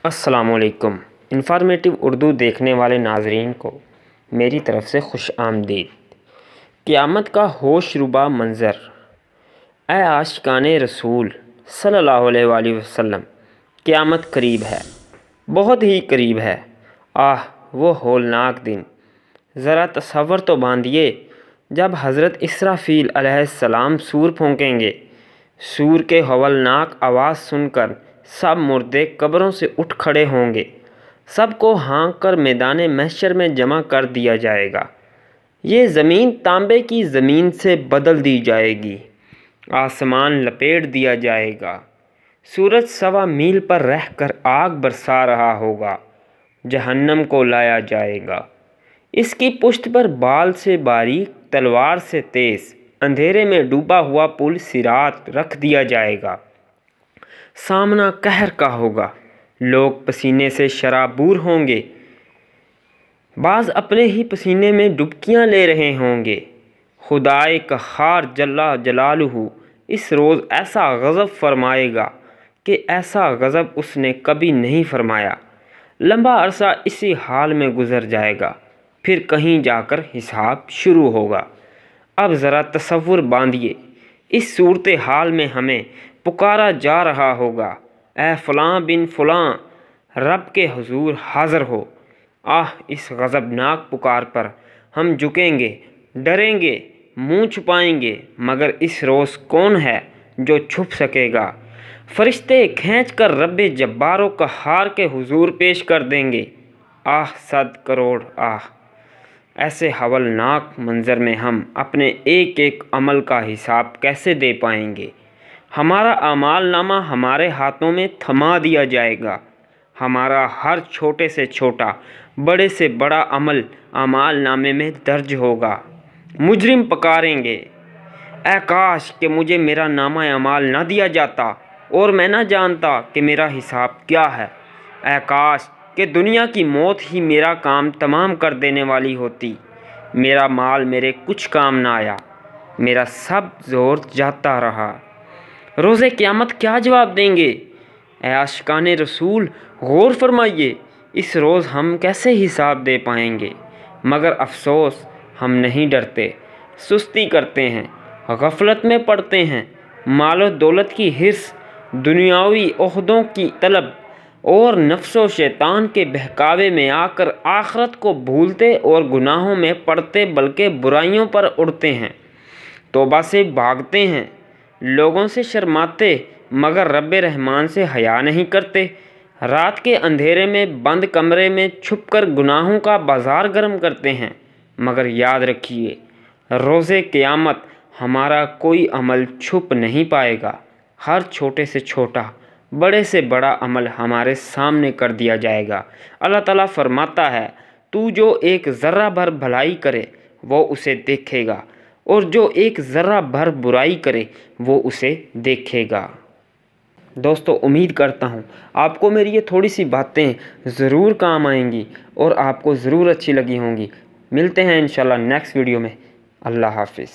السلام علیکم۔ انفارمیٹو اردو دیکھنے والے ناظرین کو میری طرف سے خوش آمدید۔ قیامت کا ہوش ربا منظر۔ اے عاشقان رسول صلی اللہ علیہ وآلہ وسلم، قیامت قریب ہے، بہت ہی قریب ہے۔ وہ ہولناک دن ذرا تصور تو باندھیے جب حضرت اسرافیل علیہ السلام سور پھونکیں گے۔ سور کے ہولناک آواز سن کر سب مردے قبروں سے اٹھ کھڑے ہوں گے، سب کو ہانک کر میدان محشر میں جمع کر دیا جائے گا۔ یہ زمین تانبے کی زمین سے بدل دی جائے گی، آسمان لپیٹ دیا جائے گا، سورج 1.25 میل پر رہ کر آگ برسا رہا ہوگا، جہنم کو لایا جائے گا، اس کی پشت پر بال سے باریک تلوار سے تیز اندھیرے میں ڈوبا ہوا پل صراط رکھ دیا جائے گا۔ سامنا قہر کا ہوگا، لوگ پسینے سے شرابور ہوں گے، بعض اپنے ہی پسینے میں ڈبکیاں لے رہے ہوں گے۔ خدائے قہار جل جلالہ اس روز ایسا غضب فرمائے گا کہ ایسا غضب اس نے کبھی نہیں فرمایا۔ لمبا عرصہ اسی حال میں گزر جائے گا، پھر کہیں جا کر حساب شروع ہوگا۔ اب ذرا تصور باندھیے، اس صورتحال میں ہمیں پکارا جا رہا ہوگا، اے فلاں بن فلاں، رب کے حضور حاضر ہو۔ اس غضبناک پکار پر ہم جھکیں گے، ڈریں گے، منہ چھپائیں گے، مگر اس روز کون ہے جو چھپ سکے گا؟ فرشتے کھینچ کر رب جبار و قہار کے حضور پیش کر دیں گے۔ 100 کروڑ ایسے ہولناک منظر میں ہم اپنے ایک ایک عمل کا حساب کیسے دے پائیں گے؟ ہمارا اعمال نامہ ہمارے ہاتھوں میں تھما دیا جائے گا، ہمارا ہر چھوٹے سے چھوٹا، بڑے سے بڑا عمل اعمال نامے میں درج ہوگا۔ مجرم پکاریں گے، اے کاش کہ مجھے میرا نامہ اعمال نہ دیا جاتا اور میں نہ جانتا کہ میرا حساب کیا ہے۔ اے کاش کہ دنیا کی موت ہی میرا کام تمام کر دینے والی ہوتی، میرا مال میرے کچھ کام نہ آیا، میرا سب زور جاتا رہا۔ روز قیامت کیا جواب دیں گے؟ اے عاشقان رسول غور فرمائیے، اس روز ہم کیسے حساب دے پائیں گے؟ مگر افسوس، ہم نہیں ڈرتے، سستی کرتے ہیں، غفلت میں پڑتے ہیں، مال و دولت کی حرص، دنیاوی عہدوں کی طلب اور نفس و شیطان کے بہکاوے میں آ کر آخرت کو بھولتے اور گناہوں میں پڑتے بلکہ برائیوں پر اڑتے ہیں، توبہ سے بھاگتے ہیں، لوگوں سے شرماتے مگر رب رحمان سے حیا نہیں کرتے، رات کے اندھیرے میں بند کمرے میں چھپ کر گناہوں کا بازار گرم کرتے ہیں۔ مگر یاد رکھیے، روز قیامت ہمارا کوئی عمل چھپ نہیں پائے گا، ہر چھوٹے سے چھوٹا، بڑے سے بڑا عمل ہمارے سامنے کر دیا جائے گا۔ اللہ تعالیٰ فرماتا ہے، تو جو ایک ذرہ بھر بھلائی کرے وہ اسے دیکھے گا، اور جو ایک ذرہ بھر برائی کرے وہ اسے دیکھے گا۔ دوستو، امید کرتا ہوں آپ کو میری یہ تھوڑی سی باتیں ضرور کام آئیں گی اور آپ کو ضرور اچھی لگی ہوں گی۔ ملتے ہیں انشاءاللہ نیکسٹ ویڈیو میں۔ اللہ حافظ۔